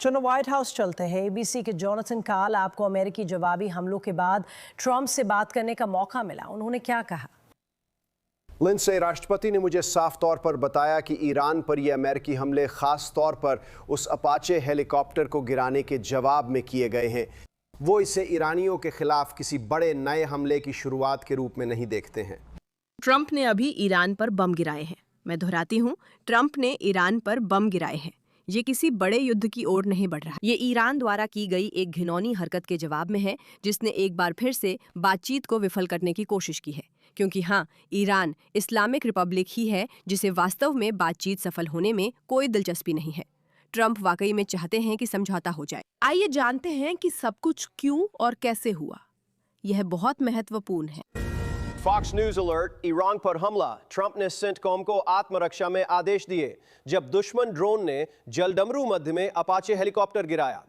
चलो white house चलते हैं। एबीसी के जोनाथन काल आपको अमेरिकी जवाबी हमलों के बाद ट्रंप से बात करने का मौका मिला। उन्होंने क्या कहा? लिंडसे, राष्ट्रपति ने मुझे साफ तौर पर बताया कि ईरान पर ये अमेरिकी हमले खास तौर पर उस अपाचे हेलीकॉप्टर को गिराने के जवाब में किए गए हैं। वो इसे ईरानियों के खिलाफ किसी बड़े नए हमले की शुरुआत के रूप में नहीं देखते हैं। ट्रंप ने अभी ईरान पर बम गिराए हैं। मैं दोहराती हूँ, ट्रंप ने ईरान पर बम गिराए हैं। ये किसी बड़े युद्ध की ओर नहीं बढ़ रहा। ये ईरान द्वारा की गई एक घिनौनी हरकत के जवाब में है, जिसने एक बार फिर से बातचीत को विफल करने की कोशिश की है। क्योंकि हाँ, ईरान इस्लामिक रिपब्लिक ही है जिसे वास्तव में बातचीत सफल होने में कोई दिलचस्पी नहीं है। ट्रंप वाकई में चाहते हैं कि समझौता हो जाए। आइए जानते हैं कि सब कुछ क्यों और कैसे हुआ। यह बहुत महत्वपूर्ण है। फॉक्स न्यूज अलर्ट, ईरान पर हमला। ट्रंप ने सेंटकॉम को आत्मरक्षा में आदेश दिए जब दुश्मन ड्रोन ने जलडमरू मध्य में अपाचे हेलीकॉप्टर गिराया।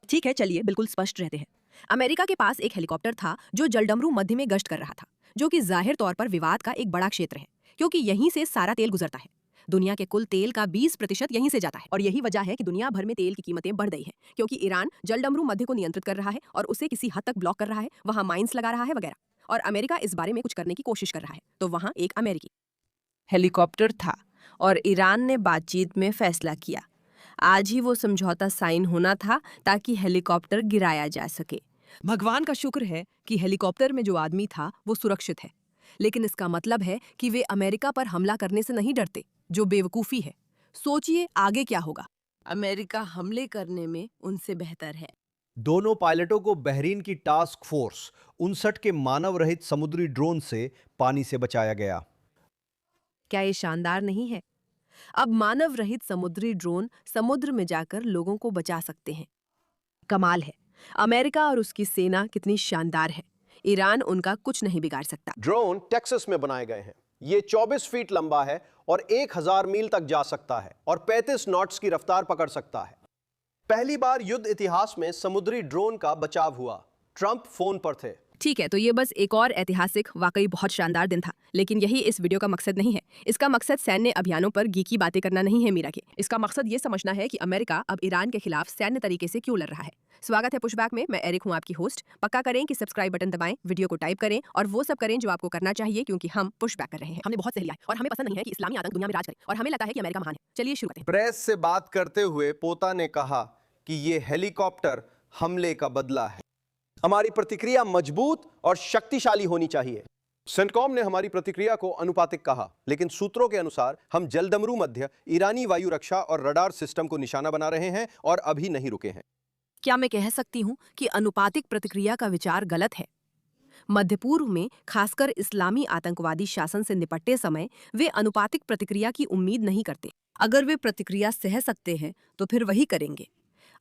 ठीक है, चलिए बिल्कुल स्पष्ट रहते हैं। अमेरिका के पास एक हेलीकॉप्टर था जो जलडमरू मध्य में गश्त कर रहा था, जो कि जाहिर तौर पर विवाद का एक बड़ा क्षेत्र है, क्योंकि यहीं से सारा तेल गुजरता है। दुनिया के कुल तेल का 20% यहीं से जाता है, और यही वजह है कि दुनिया भर में तेल की कीमतें बढ़ गई हैं, क्योंकि ईरान जलडमरू मध्य को नियंत्रित कर रहा है और उसे किसी हद तक ब्लॉक कर रहा है, वहां माइंस लगा रहा है वगैरह। और अमेरिका इस बारे में कुछ करने की कोशिश कर रहा है। तो वहां एक अमेरिकी हेलीकॉप्टर था और ईरान ने बातचीत में फैसला किया। आज ही वो समझौता साइन होना था ताकि हेलीकॉप्टर गिराया जा सके। भगवान का शुक्र है कि हेलीकॉप्टर में जो आदमी था वो सुरक्षित है, लेकिन इसका मतलब है कि वे अमेरिका पर हमला करने से नहीं डरते, जो बेवकूफ़ी है। सोचिए आगे क्या होगा। अमेरिका हमले करने में उनसे बेहतर है। दोनों पायलटों को बहरीन की टास्क फोर्स 59 के मानव रहित समुद्री ड्रोन से पानी से बचाया गया। क्या ये शानदार नहीं है? अब मानव रहित समुद्री ड्रोन समुद्र में जाकर लोगों को बचा सकते हैं। कमाल है। अमेरिका और उसकी सेना कितनी शानदार है। ईरान उनका कुछ नहीं बिगाड़ सकता। ड्रोन टेक्सास में बनाए गए हैं। ये 24 फीट लंबा है और 1000 मील तक जा सकता है और 35 नॉट्स की रफ्तार पकड़ सकता है। पहली बार युद्ध इतिहास में समुद्री ड्रोन का बचाव हुआ। ट्रंप फोन पर थे। ठीक है, तो ये बस एक और ऐतिहासिक, वाकई बहुत शानदार दिन था। लेकिन यही इस वीडियो का मकसद नहीं है। इसका मकसद सैन्य अभियानों पर गीकी बातें करना नहीं है मीरा के। इसका मकसद ये समझना है कि अमेरिका अब ईरान के खिलाफ सैन्य तरीके से क्यों लड़ रहा है। स्वागत है पुशबैक में। मैं एरिक हूँ, आपकी होस्ट। पक्का करें कि सब्सक्राइब बटन दबाएं, वीडियो को टाइप करें और वो सब करें जो आपको करना चाहिए, क्योंकि हम पुशबैक कर रहे हैं। हमने बहुत सह लिया है और हमें पसंद नहीं है कि इस्लामी आतंक दुनिया में राज करे, और हमें लगता है कि अमेरिका महान है। चलिए शुरू करते हैं। प्रेस से बात करते हुए पोता ने कहा कि ये हेलीकॉप्टर हमले का बदला है। हमारी प्रतिक्रिया मजबूत और शक्तिशाली होनी चाहिए। सेंटकॉम ने हमारी प्रतिक्रिया को अनुपातिक कहा, लेकिन सूत्रों के अनुसार हम जलडमरू मध्य ईरानी वायु रक्षा और रडार सिस्टम को निशाना बना रहे हैं और अभी नहीं रुके हैं। क्या मैं कह सकती हूँ कि अनुपातिक प्रतिक्रिया का विचार गलत है? मध्य पूर्व में खासकर इस्लामी आतंकवादी शासन से निपटते समय वे अनुपातिक प्रतिक्रिया की उम्मीद नहीं करते। अगर वे प्रतिक्रिया सह सकते हैं तो फिर वही करेंगे।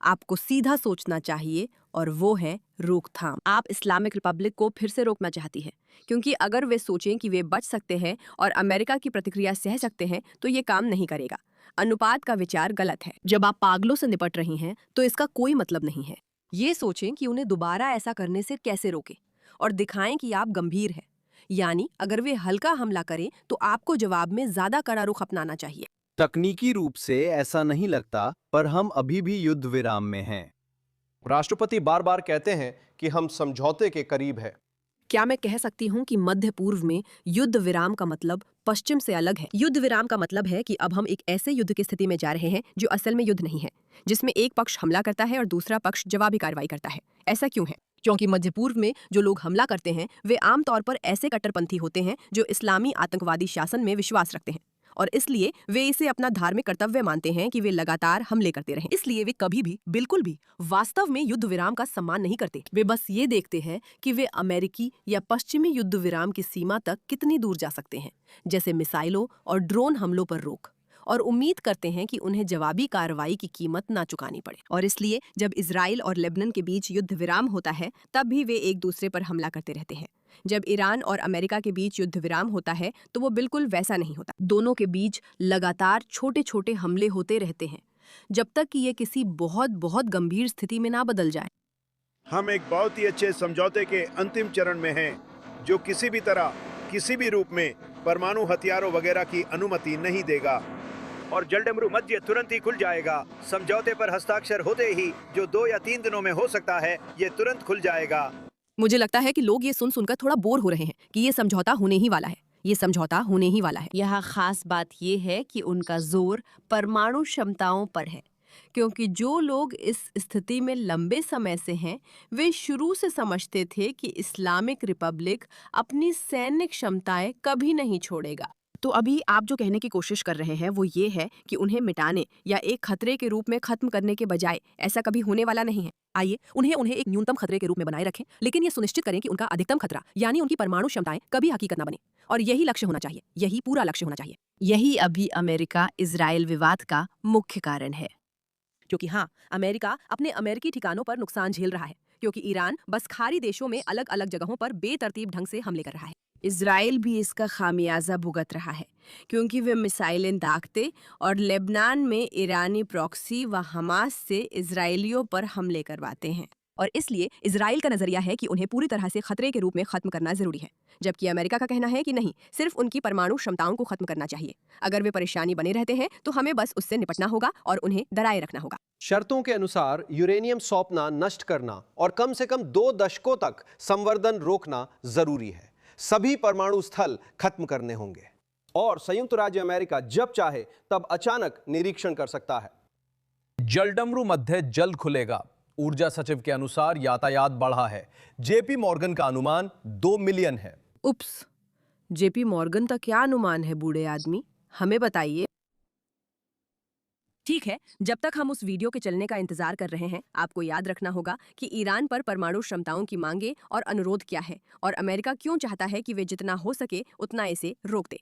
आपको सीधा सोचना चाहिए, और वो है रोकथाम। आप इस्लामिक रिपब्लिक को फिर से रोकना चाहती है, क्योंकि अगर वे सोचें कि वे बच सकते हैं और अमेरिका की प्रतिक्रिया सह सकते हैं तो ये काम नहीं करेगा। अनुपात का विचार गलत है। जब आप पागलों से निपट रही हैं तो इसका कोई मतलब नहीं है। ये सोचें कि उन्हें दोबारा ऐसा करने से कैसे रोकें और दिखाएं कि आप गंभीर हैं। यानी अगर वे हल्का हमला करें तो आपको जवाब में ज्यादा कड़ा रुख अपनाना चाहिए। तकनीकी रूप से ऐसा नहीं लगता, पर हम अभी भी युद्ध विराम में हैं। राष्ट्रपति बार बार कहते हैं कि हम समझौते के करीब है। क्या मैं कह सकती हूँ कि मध्य पूर्व में युद्ध विराम का मतलब पश्चिम से अलग है? युद्ध विराम का मतलब है कि अब हम एक ऐसे युद्ध की स्थिति में जा रहे हैं जो असल में युद्ध नहीं है, जिसमें एक पक्ष हमला करता है और दूसरा पक्ष जवाबी कार्रवाई करता है। ऐसा क्यों है? क्योंकि मध्य पूर्व में जो लोग हमला करते हैं वे आमतौर पर ऐसे कट्टरपंथी होते हैं जो इस्लामी आतंकवादी शासन में विश्वास रखते हैं, और इसलिए वे इसे अपना धार्मिक कर्तव्य मानते हैं कि वे लगातार हमले करते रहें। इसलिए वे कभी भी, बिल्कुल भी वास्तव में युद्ध विराम का सम्मान नहीं करते। वे बस ये देखते हैं कि वे अमेरिकी या पश्चिमी युद्ध विराम की सीमा तक कितनी दूर जा सकते हैं, जैसे मिसाइलों और ड्रोन हमलों पर रोक, और उम्मीद करते हैं कि उन्हें जवाबी कार्रवाई की कीमत ना चुकानी पड़े। और इसलिए जब इजराइल और लेबनान के बीच युद्ध विराम होता है तब भी वे एक दूसरे पर हमला करते रहते हैं। जब ईरान और अमेरिका के बीच युद्ध विराम होता है तो वो बिल्कुल वैसा नहीं होता। दोनों के बीच लगातार छोटे छोटे हमले होते रहते हैं, जब तक कि ये किसी बहुत बहुत गंभीर स्थिति में ना बदल जाए। हम एक बहुत ही अच्छे समझौते के अंतिम चरण में हैं, जो किसी भी तरह, किसी भी रूप में परमाणु हथियारों वगैरह की अनुमति नहीं देगा। और जलडमरू मध्य तुरंत ही खुल जाएगा। समझौते पर हस्ताक्षर होते ही, जो 2 या 3 दिनों में हो सकता है, ये तुरंत खुल जाएगा। मुझे लगता है कि लोग ये सुनकर थोड़ा बोर हो रहे हैं कि ये समझौता होने ही वाला है। ये समझौता होने ही वाला है। यहाँ खास बात ये है कि उनका जोर परमाणु क्षमताओं पर है, क्योंकि जो लोग इस स्थिति में लंबे समय से हैं, वे शुरू से समझते थे कि इस्लामिक रिपब्लिक अपनी सैन्य क्षमताएं कभी नहीं छोड़ेगा। तो अभी आप जो कहने की कोशिश कर रहे हैं वो ये है कि उन्हें मिटाने या एक खतरे के रूप में खत्म करने के बजाय ऐसा कभी होने वाला नहीं है। आइए उन्हें एक न्यूनतम खतरे के रूप में बनाए रखें, लेकिन ये सुनिश्चित करें कि उनका अधिकतम खतरा यानी उनकी परमाणु क्षमताएं कभी हकीकत न बने। और यही लक्ष्य होना चाहिए, यही पूरा लक्ष्य होना चाहिए। यही अभी अमेरिका इजराइल विवाद का मुख्य कारण है। क्योंकि हाँ, अमेरिका अपने अमेरिकी ठिकानों पर नुकसान झेल रहा है, क्योंकि ईरान बस खाड़ी देशों में अलग अलग जगहों पर बेतरतीब ढंग से हमले कर रहा है। इजराइल भी इसका खामियाजा भुगत रहा है, क्योंकि वे मिसाइलें दागते और लेबनान में ईरानी प्रॉक्सी व हमास से इजरायलियों पर हमले करवाते हैं। और इसलिए इजराइल का नजरिया है कि उन्हें पूरी तरह से खतरे के रूप में खत्म करना जरूरी है, जबकि अमेरिका का कहना है कि नहीं, सिर्फ उनकी परमाणु क्षमताओं को खत्म करना चाहिए। अगर वे परेशानी बने रहते हैं तो हमें बस उससे निपटना होगा और उन्हें डराए रखना होगा। शर्तों के अनुसार यूरेनियम सौंपना, नष्ट करना और कम से कम 2 दशकों तक संवर्धन रोकना जरूरी है। सभी परमाणु स्थल खत्म करने होंगे और संयुक्त राज्य अमेरिका जब चाहे तब अचानक निरीक्षण कर सकता है। जलडमरू मध्य जल्द खुलेगा। ऊर्जा सचिव के अनुसार यातायात बढ़ा है। जेपी मॉर्गन का अनुमान 2 मिलियन है। उप्स, जेपी मॉर्गन का क्या अनुमान है बूढ़े आदमी, हमें बताइए। ठीक है, जब तक हम उस वीडियो के चलने का इंतजार कर रहे हैं, आपको याद रखना होगा कि ईरान पर परमाणु क्षमताओं की मांगे और अनुरोध क्या है और अमेरिका क्यों चाहता है कि वे जितना हो सके उतना इसे रोक दे।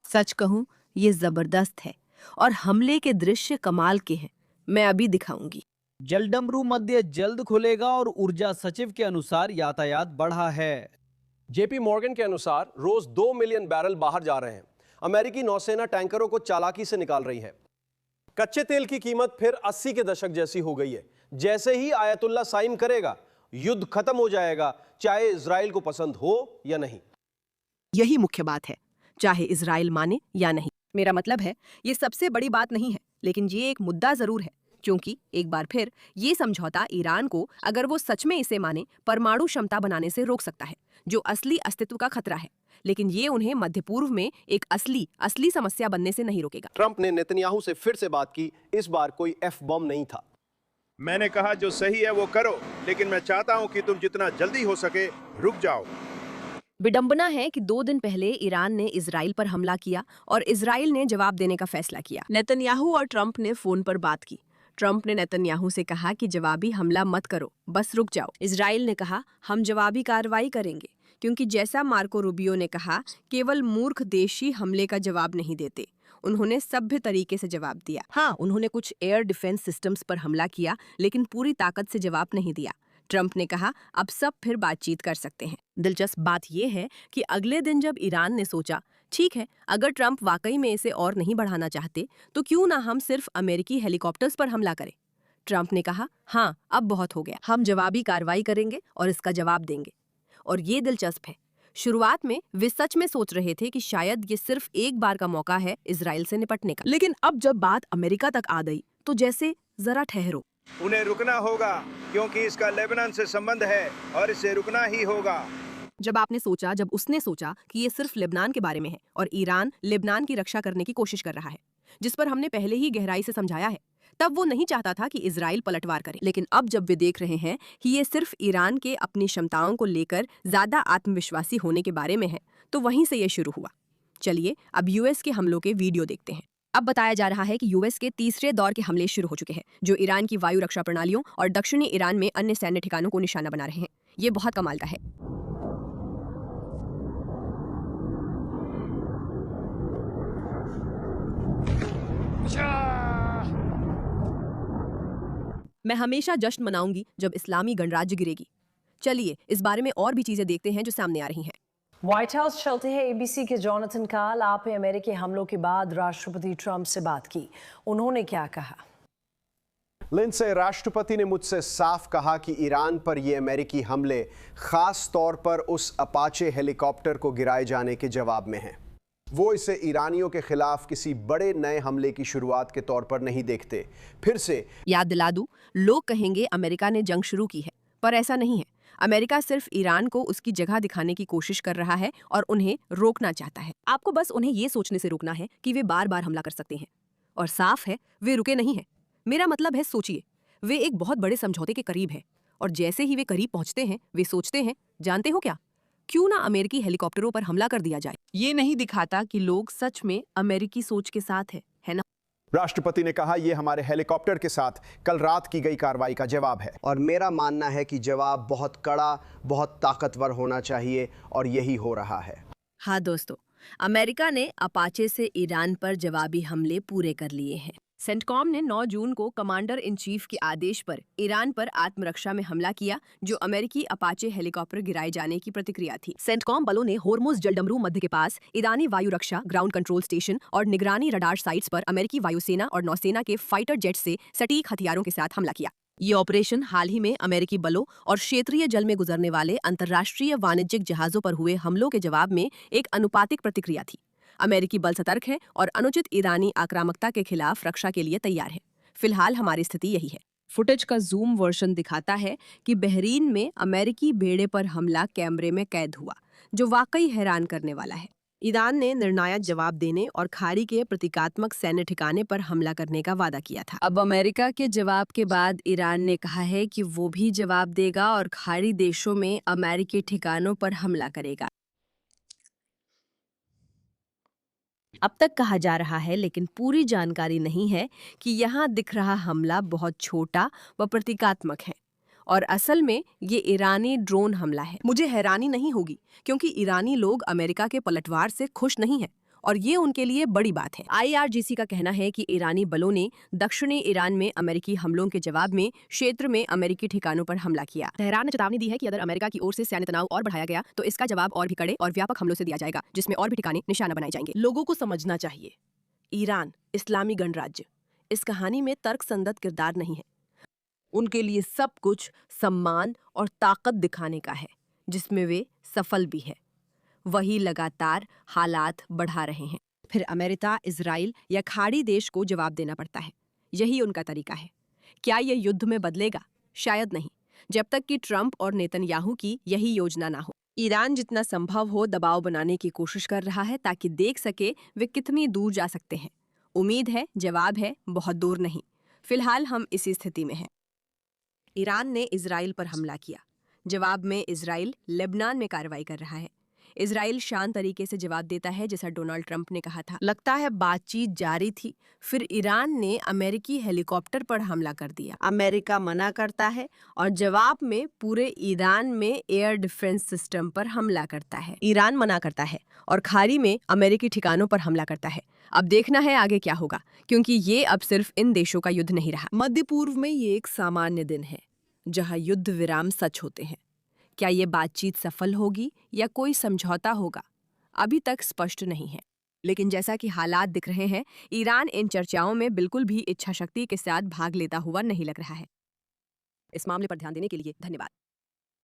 सच कहूं, ये जबरदस्त है और हमले के दृश्य कमाल के हैं। मैं अभी दिखाऊंगी। जलडमरू मध्य जल्द खुलेगा और ऊर्जा सचिव के अनुसार यातायात बढ़ा है। जेपी मॉर्गन के अनुसार रोज 2 मिलियन बैरल बाहर जा रहे हैं। अमेरिकी नौसेना टैंकरों को चालाकी से निकाल रही है। कच्चे तेल की कीमत फिर 80 के दशक जैसी हो गई है। जैसे ही आयतुल्ला साइन करेगा, युद्ध खत्म हो जाएगा, चाहे इजराइल को पसंद हो या नहीं। यही मुख्य बात है, चाहे इजराइल माने या नहीं। मेरा मतलब है, ये सबसे बड़ी बात नहीं है, लेकिन ये एक मुद्दा जरूर है, क्योंकि एक बार फिर ये समझौता ईरान को, अगर वो सच में इसे माने, परमाणु क्षमता बनाने से रोक सकता है, जो असली अस्तित्व का खतरा है। लेकिन ये उन्हें मध्य पूर्व में एक असली समस्या बनने से नहीं रोकेगा। ट्रंप ने नेतन्याहू से फिर से बात की। इस बार कोई एफ बम नहीं था। मैंने कहा जो सही है वो करो, लेकिन मैं चाहता हूं कि तुम जितना जल्दी हो सके रुक जाओ। विडंबना है कि 2 दिन पहले ईरान ने इजराइल पर हमला किया और इजराइल ने जवाब देने का फैसला किया। नेतन्याहू और ट्रंप ने फोन पर बात की। ट्रंप ने नेतन्याहू से कहा कि जवाबी हमला मत करो, बस रुक जाओ। इजराइल ने कहा, हम जवाबी कार्रवाई करेंगे, क्योंकि जैसा मार्को रूबियो ने कहा, केवल मूर्ख देश ही हमले का जवाब नहीं देते। उन्होंने सभ्य तरीके से जवाब दिया। हाँ, उन्होंने कुछ एयर डिफेंस सिस्टम्स पर हमला किया, लेकिन पूरी ताकत से जवाब नहीं दिया। ट्रंप ने कहा, अब सब फिर बातचीत कर सकते हैं। दिलचस्प बात यह है कि अगले दिन जब ईरान ने सोचा, ठीक है, अगर ट्रंप वाकई में इसे और नहीं बढ़ाना चाहते, तो क्यों ना हम सिर्फ अमेरिकी हेलीकॉप्टर्स पर हमला करें। ट्रंप ने कहा, हाँ, अब बहुत हो गया, हम जवाबी कार्रवाई करेंगे और इसका जवाब देंगे। और ये दिलचस्प है, शुरुआत में वे सच में सोच रहे थे कि शायद ये सिर्फ एक बार का मौका है इजराइल से निपटने का, लेकिन अब जब बात अमेरिका तक आ गई तो जैसे जरा ठहरो, उन्हें रुकना होगा, क्योंकि इसका लेबनान से संबंध है और इसे रुकना ही होगा। जब उसने सोचा कि ये सिर्फ लेबनान के बारे में है और ईरान लेबनान की रक्षा करने की कोशिश कर रहा है, जिस पर हमने पहले ही गहराई से समझाया है, तब वो नहीं चाहता था कि इजराइल पलटवार करे। लेकिन अब जब वे देख रहे हैं कि ये सिर्फ ईरान के अपनी क्षमताओं को लेकर ज्यादा आत्मविश्वासी होने के बारे में है, तो वहीं से ये शुरू हुआ। चलिए अब यूएस के हमलों के वीडियो देखते हैं। अब बताया जा रहा है कि यूएस के तीसरे दौर के हमले शुरू हो चुके हैं, जो ईरान की वायु रक्षा प्रणालियों और दक्षिणी ईरान में अन्य सैन्य ठिकानों को निशाना बना रहे हैं। ये बहुत कमाल का है। मैं हमेशा जश्न मनाऊंगी जब इस्लामी गणराज्य गिरेगी। चलिए इस बारे में और भी चीजें देखते हैं जो सामने आ रही हैं। व्हाइट हाउस चलते हैं एबीसी के जोनाथन काल। आपने अमेरिकी हमलों के बाद राष्ट्रपति ट्रंप से बात की, उन्होंने क्या कहा? लिंडसे, राष्ट्रपति ने मुझसे साफ कहा कि ईरान पर ये अमेरिकी हमले खास तौर पर उस अपाचे हेलीकॉप्टर को गिराए जाने के जवाब में हैं। वो इसे ईरानियों के खिलाफ किसी बड़े नए हमले की शुरुआत के तौर पर नहीं देखते। फिर से याद दिला दूं, लोग कहेंगे अमेरिका ने जंग शुरू की है, पर ऐसा नहीं है। अमेरिका सिर्फ ईरान को उसकी जगह दिखाने की कोशिश कर रहा है और उन्हें रोकना चाहता है। आपको बस उन्हें ये सोचने से रोकना है कि वे बार बार हमला कर सकते हैं, और साफ है वे रुके नहीं हैं। मेरा मतलब है, सोचिए, वे एक बहुत बड़े समझौते के करीब है, और जैसे ही वे करीब पहुंचते हैं वे सोचते हैं, जानते हो क्या, क्यों ना अमेरिकी हेलीकॉप्टरों पर हमला कर दिया जाए। ये नहीं दिखाता कि लोग सच में अमेरिकी सोच के साथ है ना? राष्ट्रपति ने कहा, यह हमारे हेलीकॉप्टर के साथ कल रात की गई कार्रवाई का जवाब है। और मेरा मानना है कि जवाब बहुत कड़ा, बहुत ताकतवर होना चाहिए, और यही हो रहा है। हाँ दोस्तों, अमेरिका ने अपाचे से ईरान पर जवाबी हमले पूरे कर लिए हैं। सेंटकॉम ने 9 जून को कमांडर इन चीफ के आदेश पर ईरान पर आत्मरक्षा में हमला किया, जो अमेरिकी अपाचे हेलीकॉप्टर गिराए जाने की प्रतिक्रिया थी। सेंटकॉम बलों ने होर्मुज जलडमरू मध्य के पास ईरानी वायु रक्षा ग्राउंड कंट्रोल स्टेशन और निगरानी रडार साइट्स पर अमेरिकी वायुसेना और नौसेना के फाइटर जेट से सटीक हथियारों के साथ हमला किया। ये ऑपरेशन हाल ही में अमेरिकी बलों और क्षेत्रीय जल में गुजरने वाले अंतर्राष्ट्रीय वाणिज्यिक जहाजों पर हुए हमलों के जवाब में एक अनुपातिक प्रतिक्रिया थी। अमेरिकी बल सतर्क है और अनुचित ईरानी आक्रामकता के खिलाफ रक्षा के लिए तैयार है। फिलहाल हमारी स्थिति यही है। फुटेज का जूम वर्जन दिखाता है कि बहरीन में अमेरिकी बेड़े पर हमला कैमरे में कैद हुआ, जो वाकई हैरान करने वाला है। ईरान ने निर्णायक जवाब देने और खाड़ी के प्रतीकात्मक सैन्य ठिकाने पर हमला करने का वादा किया था। अब अमेरिका के जवाब के बाद ईरान ने कहा है कि वो भी जवाब देगा और खाड़ी देशों में अमेरिकी ठिकानों पर हमला करेगा। अब तक कहा जा रहा है, लेकिन पूरी जानकारी नहीं है, कि यहाँ दिख रहा हमला बहुत छोटा व प्रतीकात्मक है और असल में ये ईरानी ड्रोन हमला है। मुझे हैरानी नहीं होगी, क्योंकि ईरानी लोग अमेरिका के पलटवार से खुश नहीं हैं और ये उनके लिए बड़ी बात है। IRGC का कहना है कि ईरानी बलों ने दक्षिणी ईरान में अमेरिकी हमलों के जवाब में क्षेत्र में अमेरिकी ठिकानों पर हमला किया। तेहरान ने चेतावनी दी है कि अगर अमेरिका की ओर से सैन्य तनाव और बढ़ाया गया तो इसका जवाब और भी कड़े और व्यापक हमलों से दिया जाएगा, जिसमें और भी ठिकाने निशाना बनाए जाएंगे। लोगों को समझना चाहिए, ईरान इस्लामी गणराज्य इस कहानी में तर्कसंगत किरदार नहीं है। उनके लिए सब कुछ सम्मान और ताकत दिखाने का है, जिसमें वे सफल भी है। वही लगातार हालात बढ़ा रहे हैं। फिर अमेरिका, इजराइल या खाड़ी देश को जवाब देना पड़ता है। यही उनका तरीका है। क्या यह युद्ध में बदलेगा? शायद नहीं, जब तक कि ट्रंप और नेतन्याहू की यही योजना ना हो। ईरान जितना संभव हो दबाव बनाने की कोशिश कर रहा है, ताकि देख सके वे कितनी दूर जा सकते हैं। उम्मीद है जवाब है बहुत दूर नहीं। फिलहाल हम इसी स्थिति में हैं। ईरान ने इजराइल पर हमला किया। जवाब में इजराइल लेबनान में कार्रवाई कर रहा है। इजराइल शांत तरीके से जवाब देता है, जैसा डोनाल्ड ट्रंप ने कहा था। लगता है बातचीत जारी थी, फिर ईरान ने अमेरिकी हेलीकॉप्टर पर हमला कर दिया। अमेरिका मना करता है और जवाब में पूरे ईरान में एयर डिफेंस सिस्टम पर हमला करता है। ईरान मना करता है और खाड़ी में अमेरिकी ठिकानों पर हमला करता है। अब देखना है आगे क्या होगा, क्योंकि ये अब सिर्फ इन देशों का युद्ध नहीं रहा। मध्य पूर्व में ये एक सामान्य दिन है, जहाँ युद्ध विराम सच होते हैं। क्या ये बातचीत सफल होगी या कोई समझौता होगा, अभी तक स्पष्ट नहीं है। लेकिन जैसा कि हालात दिख रहे हैं, ईरान इन चर्चाओं में बिल्कुल भी इच्छा शक्ति के साथ भाग लेता हुआ नहीं लग रहा है। इस मामले पर ध्यान देने के लिए धन्यवाद।